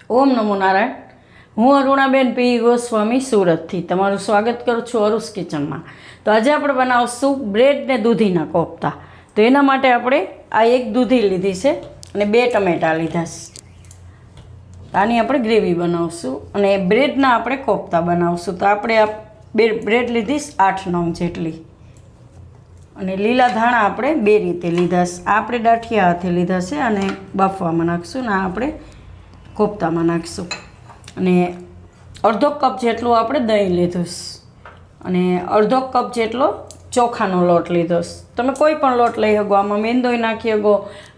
ઓમ નમો નારાયણ. હું અરુણાબેન પી ગોસ્વામી સુરતથી તમારું સ્વાગત કરું છું અરુસ કિચનમાં. તો આજે આપણે બનાવશું બ્રેડ ને દૂધીના કોફતા. તો એના માટે આપણે આ એક દૂધી લીધી છે અને 2 ટમેટા લીધા છે. આની આપણે ગ્રેવી બનાવશું અને બ્રેડના આપણે કોફતા બનાવશું. તો આપણે આ બ્રેડ લીધી 8 નંગ જેટલી અને લીલા ધાણા આપણે 2 રીતે લીધા છે. આ આપણે દાંઠિયા હાથે લીધા છે અને બાફવામાં નાખશું ને આ આપણે કોફતામાં નાખીશું. અને અડધો કપ જેટલું આપણે દહીં લીધું અને અડધો કપ જેટલો ચોખાનો લોટ લીધો. તમે કોઈ પણ લોટ લઈ શકો, આમાં મેંદોય નાખી શકો,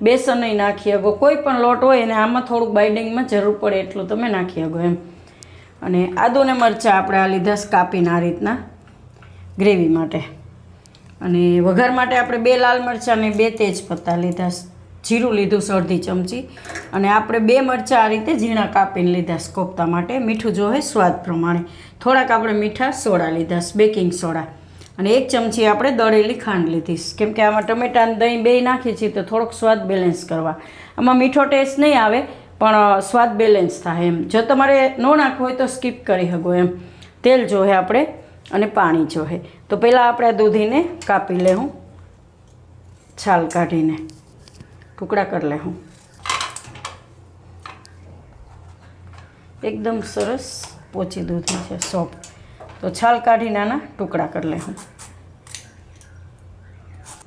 બેસનય નાખી શકો, કોઈ પણ લોટ હોય અને આમાં થોડુંક બાઇન્ડિંગમાં જરૂર પડે એટલું તમે નાખી શકો એમ. અને આદુ ને મરચાં આપણે આ લીધા કાપીને આ રીતના ગ્રેવી માટે. અને વઘાર માટે આપણે 2 લાલ મરચાં અને 2 તેજપત્તા લીધા. જીરું લીધું છે અડધી ચમચી અને આપણે 2 મરચાં આ રીતે ઝીણા કાપીને લીધા કોફતા માટે. મીઠું જોવે સ્વાદ પ્રમાણે. થોડાક આપણે મીઠા સોડા લીધા, બેકિંગ સોડા. અને 1 ચમચી આપણે દળેલી ખાંડ લીધી, કેમ કે આમાં ટમેટા અને દહીં 2 નાખીએ છીએ તો થોડોક સ્વાદ બેલેન્સ કરવા. આમાં મીઠો ટેસ્ટ નહીં આવે પણ સ્વાદ બેલેન્સ થાય એમ. જો તમારે ન નાખવું હોય તો સ્કીપ કરી શકો એમ. તેલ જોહે આપણે અને પાણી જોહે. તો પહેલાં આપણે આ દૂધીને કાપી લેવું, છાલ કાઢીને ટુકડા કરી લેવું. એકદમ સરસ પોચી દૂધી છે, સોફ્ટ. તો છાલ કાઢીને આના ટુકડા કરી લેવું.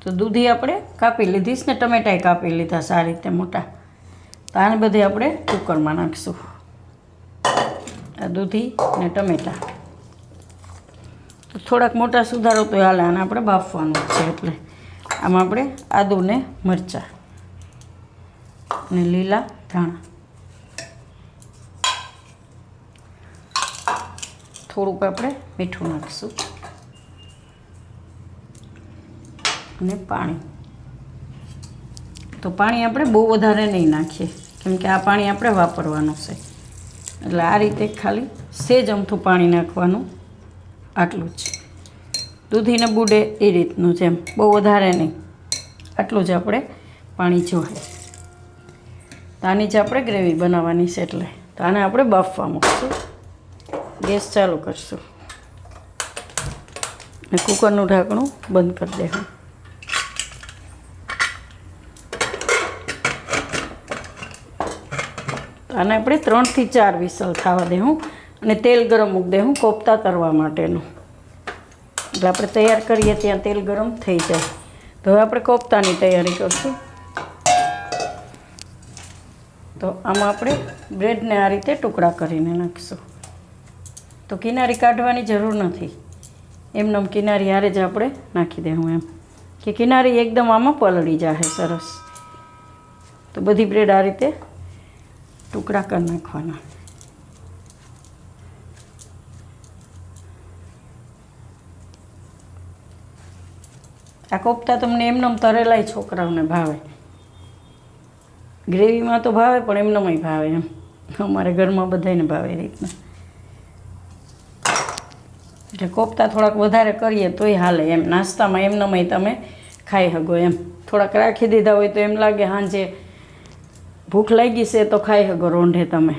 તો દૂધી આપણે કાપી લીધીશ ને ટમેટાય કાપી લીધા આ રીતે મોટા. તો આને બધે આપણે કુકરમાં નાખીશું. આ દૂધી ને ટમેટા તો થોડાક મોટા સુધારો તો હાલે, આને આપણે બાફવાનું છે એટલે આમાં આપણે આદુ ને મરચાં અને લીલા ધાણા, થોડુંક આપણે મીઠું નાખીશું અને પાણી. તો પાણી આપણે બહુ વધારે નહીં નાખીએ કેમ કે આ પાણી આપણે વાપરવાનું છે. એટલે આ રીતે ખાલી સેજ અમથું પાણી નાખવાનું, આટલું જ. દૂધીને બુડે એ રીતનું છે એમ, બહુ વધારે નહીં, આટલું જ આપણે પાણી જોઈએ. તો આની જ આપણે ગ્રેવી બનાવવાની છે એટલે તો આને આપણે બાફવા મૂકીશું. ગેસ ચાલુ કરીશું અને કુકરનું ઢાંકણું બંધ કરી દેવું. તો આને આપણે 3 થી 4 વિસલ થવા દેવું અને તેલ ગરમ મૂકી દેવું કોફતા તરવા માટેનું. એટલે આપણે તૈયાર કરીએ ત્યાં તેલ ગરમ થઈ જાય. તો હવે આપણે કોફતાની તૈયારી કરીશું. તો આમાં આપણે બ્રેડને આ રીતે ટુકડા કરીને નાખીશું. તો કિનારી કાઢવાની જરૂર નથી, એમને કિનારી હારે જ આપણે નાખી દેવું એમ કે કિનારી એકદમ આમાં પલળી જાય સરસ. તો બધી બ્રેડ આ રીતે ટુકડા કરી નાખવાના. આ કોફતા તમને એમનેમ તરેલાય છોકરાઓને ભાવે, ગ્રેવીમાં તો ભાવે પણ એમનેમય ભાવે એમ. અમારે ઘરમાં બધાને ભાવે એ રીતના. એટલે કોફતા થોડાક વધારે કરીએ તોય હાલે એમ. નાસ્તામાં એમનેમય તમે ખાઈ શકો એમ. થોડાક રાખી દીધા હોય તો એમ લાગે સાંજે ભૂખ લાગી છે તો ખાઈ શકો રોંઢે. તમે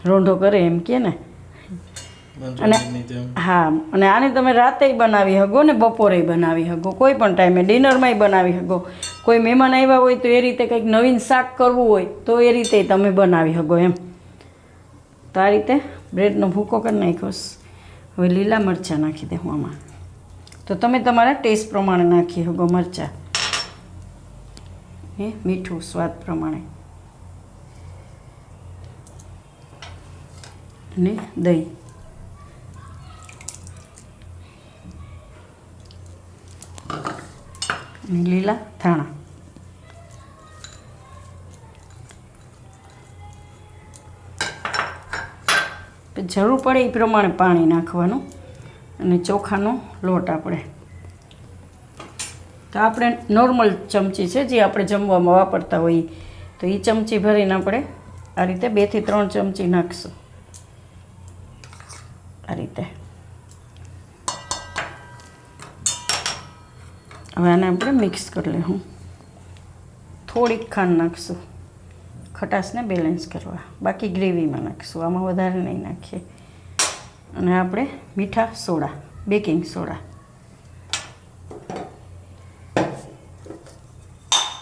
રોંઢો કરે એમ કે ને. અને હા, અને આને તમે રાતે બનાવી શકો ને બપોરે બનાવી શકો, કોઈ પણ ટાઈમે ડિનરમાંય બનાવી શકો. કોઈ મહેમાન આવ્યા હોય તો એ રીતે કંઈક નવીન શાક કરવું હોય તો એ રીતે તમે બનાવી શકો એમ. તો આ રીતે બ્રેડનો ભૂકો કરી નાખ્યો. હવે લીલા મરચાં નાખી દઉં આમાં. તો તમે તમારા ટેસ્ટ પ્રમાણે નાખી શકો મરચાં, એ મીઠું સ્વાદ પ્રમાણે. અને દહીં અને લીલા ધાણા. જરૂર પડે એ પ્રમાણે પાણી નાખવાનું. અને ચોખાનો લોટ આપણે તો આપણે નોર્મલ ચમચી છે જે આપણે જમવામાં વાપરતા હોઈએ તો એ ચમચી ભરીને આપણે આ રીતે 2 થી 3 ચમચી નાખીશું આ રીતે. હવે આને આપણે મિક્સ કરી લઈશું. થોડીક ખાંડ નાખીશું ખટાશને બેલેન્સ કરવા. બાકી ગ્રેવીમાં નાખીશું, આમાં વધારે નહીં નાખીએ. અને આપણે મીઠા સોડા, બેકિંગ સોડા,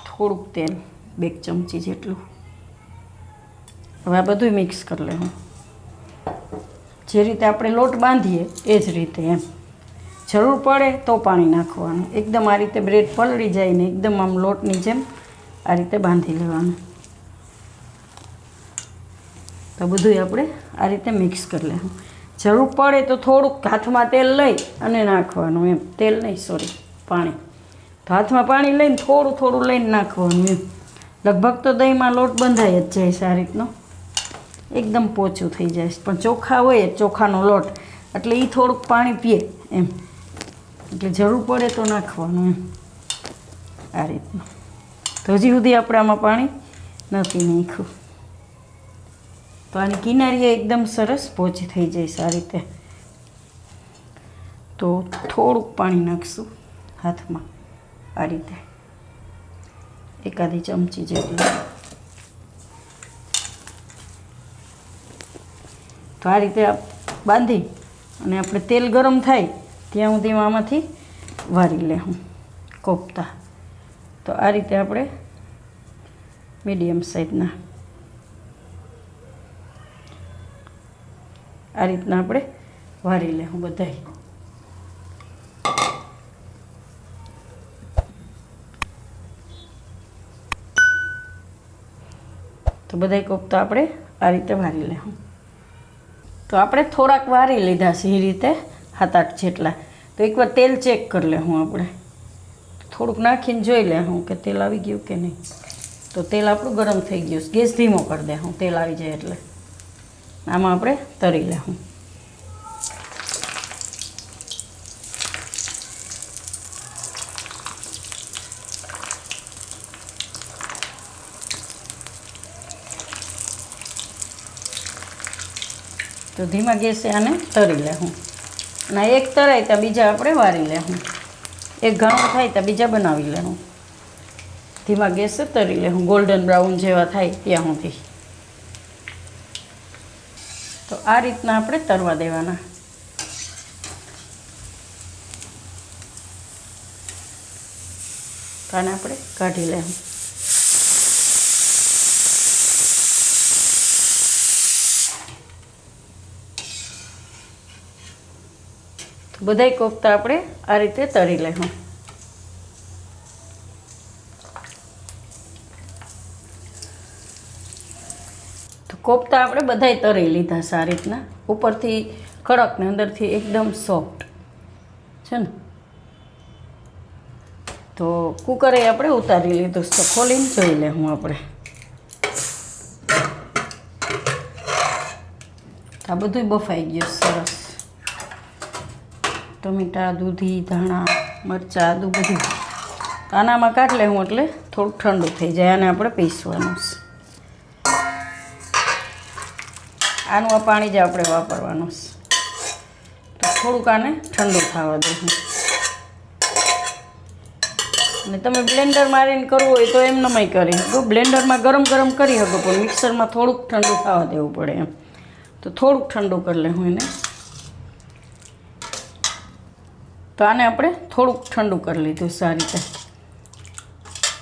થોડુંક તેલ, 2 ચમચી જેટલું. હવે આ બધું મિક્સ કરી લેવું. જે રીતે આપણે લોટ બાંધીએ એ જ રીતે એમ. જરૂર પડે તો પાણી નાખવાનું. એકદમ આ રીતે બ્રેડ પલળી જાય ને એકદમ આમ લોટની જેમ આ રીતે બાંધી લેવાનું. તો બધું આપણે આ રીતે મિક્સ કરી લેવું. જરૂર પડે તો થોડુંક હાથમાં તેલ લઈ અને નાખવાનું એમ. તેલ નહીં, સોરી, પાણી. તો હાથમાં પાણી લઈને થોડું થોડું લઈને નાખવાનું એમ. લગભગ તો દહીંમાં લોટ બંધાઈ જ જાય છે આ રીતનો, એકદમ પોચું થઈ જાય. પણ ચોખા હોય, ચોખાનો લોટ, એટલે એ થોડુંક પાણી પીએ એમ. એટલે જરૂર પડે તો નાખવાનું એમ, આ રીતનું. તો હજી સુધી આપણે આમાં પાણી નથી નાખ્યું. તો આની કિનારીએ એકદમ સરસ પોચી થઈ જાય આ રીતે. તો થોડુંક પાણી નાખશું હાથમાં આ રીતે, એકાદી ચમચી જેટલું. તો આ રીતે બાંધી અને આપણે તેલ ગરમ થાય ત્યાં સુધી આમાંથી વારી લેવું કોફતા. તો આ રીતે આપણે મીડિયમ સાઈઝના આ રીતના આપણે વારી લેવું બધાય. તો બધાય કોફતા આપણે આ રીતે વારી લેવું. તો આપણે થોડાક વારી લીધા છે એ રીતે 7-8 જેટલા. તો એકવાર તેલ ચેક કરી લેવું આપણે. થોડુંક નાખીને જોઈ લેવું કે તેલ આવી ગયું કે નહીં. તો તેલ આપણું ગરમ થઈ ગયું. ગેસ ધીમો કરી દેવું તેલ આવી જાય એટલે. આમાં આપણે તરી લેવું. તો ધીમા ગેસે આને તરી લેવું. અને એક તરાય ત્યાં બીજા આપણે વારી લેવું. એક ઘણું થાય ત્યાં બીજા બનાવી લેવું. ધીમા ગેસે તરી લેવું, ગોલ્ડન બ્રાઉન જેવા થાય ત્યાં સુધી. તો આ રીતના આપણે તરવા દેવાના. તો આને આપણે કાઢી લેવું. બધાય કોફતા આપણે આ રીતે તરી લેવું. તો કોફતા આપણે બધાય તરી લીધા છે આ રીતના. ઉપરથી કડક ને અંદરથી એકદમ સોફ્ટ છે ને. તો કુકરે આપણે ઉતારી લીધું. તો ખોલીને જોઈ લેવું આપણે. આ બધું બફાઈ ગયું સરસ. ટમેટાં, દૂધી, ધાણા, મરચાં, આદું બધું આનામાં કાઢી લેવું એટલે થોડુંક ઠંડુ થઈ જાય. આને આપણે પીસવાનું છે. આનું આ પાણી જ આપણે વાપરવાનું છે. તો થોડુંક આને ઠંડુ થવા દેવું. અને તમે બ્લેન્ડર મારીને કરવું હોય તો એમ નમય કરી શકો. બ્લેન્ડરમાં ગરમ ગરમ કરી શકો, પણ મિક્સરમાં થોડુંક ઠંડુ થવા દેવું પડે એમ. તો થોડુંક ઠંડુ કરી લેવું એને. તો આને આપણે થોડુંક ઠંડુ કરી લીધું છે આ રીતે.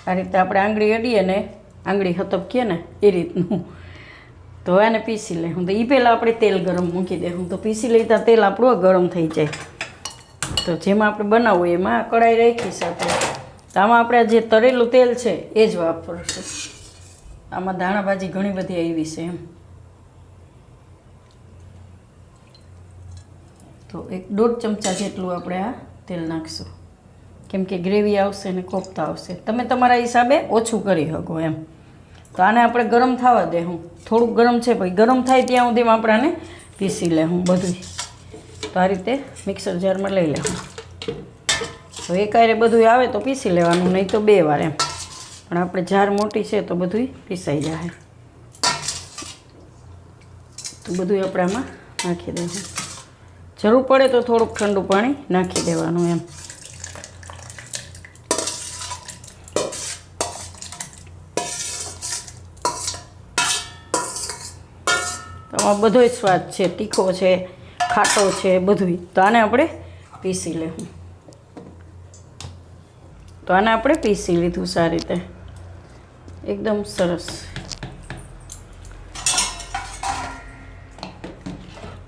આ રીતે આપણે આંગળી અડીએ ને આંગળી હતપકીએ ને એ રીતનું. તો આને પીસી લેવું. તો એ પહેલાં આપણે તેલ ગરમ મૂકી દેવું. તો પીસી લેતા તેલ આપણું ગરમ થઈ જાય. તો જેમાં આપણે બનાવવું એમાં કઢાઈ રાખી છે આપણે. તો આમાં આપણે જે તરેલું તેલ છે એ જ વાપરશું. આમાં ધાણાભાજી ઘણી બધી આવી છે એમ. તો 1-1.5 ચમચા જેટલું આપણે આ તેલ નાખશું. કેમ કે ગ્રેવી આવશે ને કોફતા આવશે. તમે તમારા હિસાબે ઓછું કરી શકો એમ. તો આને આપણે ગરમ થવા દેવું. થોડુંક ગરમ છે પછી ગરમ થાય ત્યાં સુધીમાં આપણે આને પીસી લેવું બધું. તો આ રીતે મિક્સર જારમાં લઈ લેવું. તો એકારે બધું આવે તો પીસી લેવાનું, નહીં તો 2 વાર એમ. પણ આપણે જાર મોટી છે તો બધું પીસાઈ જાય. તો બધું આપણે આમાં નાખી દેવું. જરૂર પડે તો થોડુંક ઠંડુ પાણી નાખી દેવાનું એમ. આમાં બધોય સ્વાદ છે, તીખો છે, ખાટો છે, બધુંય. તો આને આપણે પીસી લેવું. તો આને આપણે પીસી લીધું સારી રીતે, એકદમ સરસ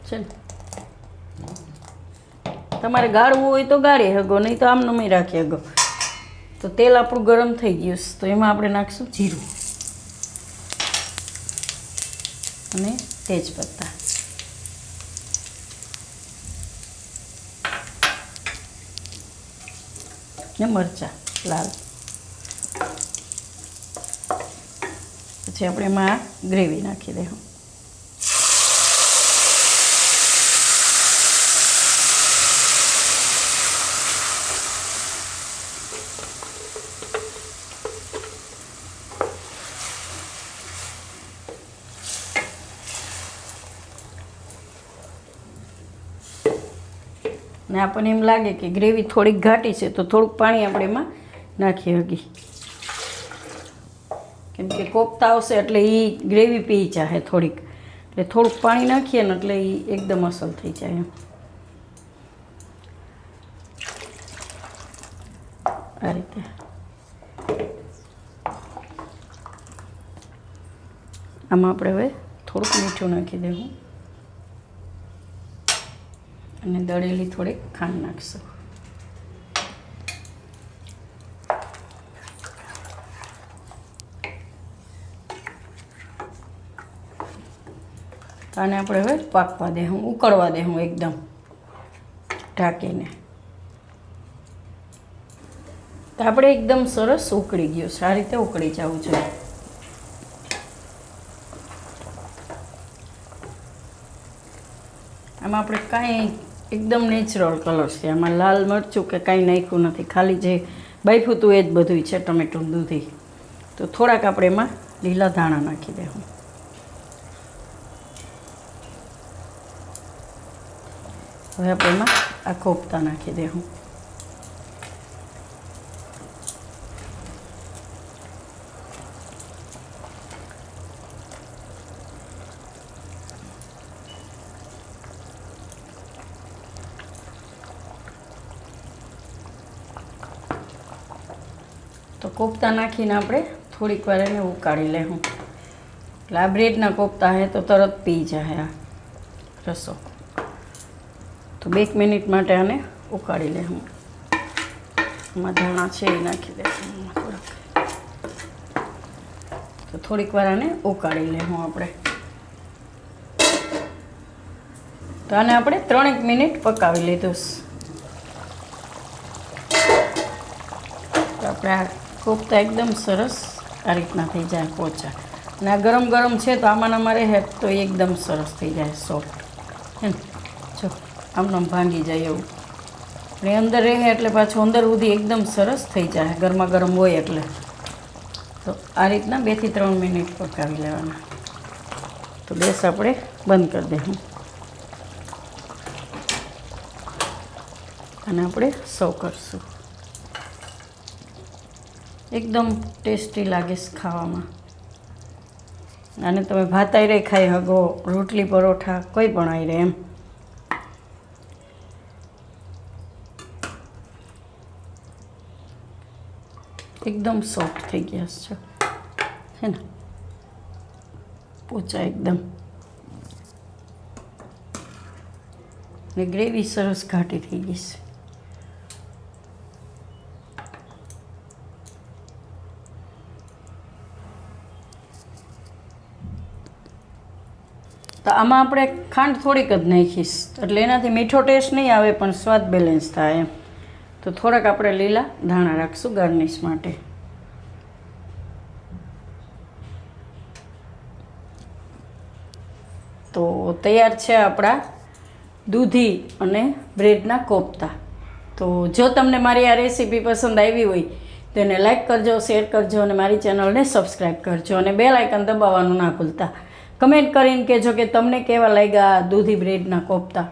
છે ને. તમારે ગાળવું હોય તો ગાળી હગો, નહીં તો આમ નમી રાખી હગો. તો તેલ આપણું ગરમ થઈ ગયું છે, તો એમાં આપણે નાખીશું જીરું અને તેજપત્તા. ને મરચાં લાલ. પછી આપણે એમાં ગ્રેવી નાખી દઈશું. ને આપણને એમ લાગે કે ગ્રેવી થોડીક ઘાટી છે તો થોડુંક પાણી આપણે એમાં નાખી હગી, કેમ કે કોફતા આવશે એટલે એ ગ્રેવી પી ચાહે થોડીક, એટલે થોડુંક પાણી નાખીએ ને એટલે એ એકદમ અસલ થઈ જાય એમ. આ રીતે આમાં આપણે હવે થોડુંક મીઠું નાખી દેવું અને દળેલી થોડીક ખાંડ નાખશું. આને આપણે હવે પાકવા દેવું, ઉકળવા દેવું એકદમ ઢાંકીને. તો આપણે એકદમ સરસ ઉકળી ગયું છે, આ રીતે ઉકળી જવું જોઈએ. આમાં આપણે કાંઈ એકદમ નેચરલ કલર છે, આમાં લાલ મરચું કે કાંઈ નાખ્યું નથી, ખાલી જે બાફ્યું હતું એ જ બધું છે, ટમેટું દૂધી. તો થોડાક આપણે એમાં લીલા ધાણા નાખી દેવું. હવે આપણે એમાં આ કોફતા નાખી દેવું. તો કોફતા નાખીને આપણે થોડીક વાર એને ઉકાળી લેવું. એટલે આ બ્રેડના કોફતા હે તો તરત પી જાય આ રસો. તો 2 મિનિટ માટે આને ઉકાળી લેવું. એમાં ધાણા છે એ નાખી દઈશું થોડાક. તો થોડીક વાર આને ઉકાળી લેવું આપણે. તો આને આપણે 3 મિનિટ પકાવી લીધું. તો આપણે આ કોફતા એકદમ સરસ આ રીતના થઈ જાય પોચા. અને આ ગરમ ગરમ છે તો આમાં અમારે હે તો એકદમ સરસ થઈ જાય, સોફ્ટ હે ને. જો આમને ભાંગી જાય એવું, અને અંદર રહે એટલે પાછું અંદર સુધી એકદમ સરસ થઈ જાય ગરમા ગરમ હોય એટલે. તો આ રીતના 2 થી 3 મિનિટ પકાવી લેવાના. તો ગેસ આપણે બંધ કરી દઈશું અને આપણે સર્વ કરશું. એકદમ ટેસ્ટી લાગે છે ખાવામાં. અને તમે ભાત આયરે ખાઈ હગો, રોટલી પરોઠા કોઈ પણ આયરે એમ. એકદમ સોફ્ટ થઈ ગયા છે હે ને, પોચા એકદમ. ને ગ્રેવી સરસ ઘાટી થઈ ગઈ છે. તો આમાં આપણે ખાંડ થોડીક જ નાખીશ એટલે એનાથી મીઠો ટેસ્ટ નહીં આવે પણ સ્વાદ બેલેન્સ થાય એમ. તો થોડાક આપણે લીલા ધાણા રાખશું ગાર્નિશ માટે. તો તૈયાર છે આપણા દૂધી અને બ્રેડના કોફતા. તો જો તમને મારી આ રેસીપી પસંદ આવી હોય તો એને લાઈક કરજો, શેર કરજો અને મારી ચેનલને સબસ્ક્રાઈબ કરજો અને બેલ આઇકન દબાવવાનું ના ભૂલતા. કમેન્ટ કરીને કહેજો કે તમને કેવા લાગ્યા દૂધી બ્રેડના કોફતા.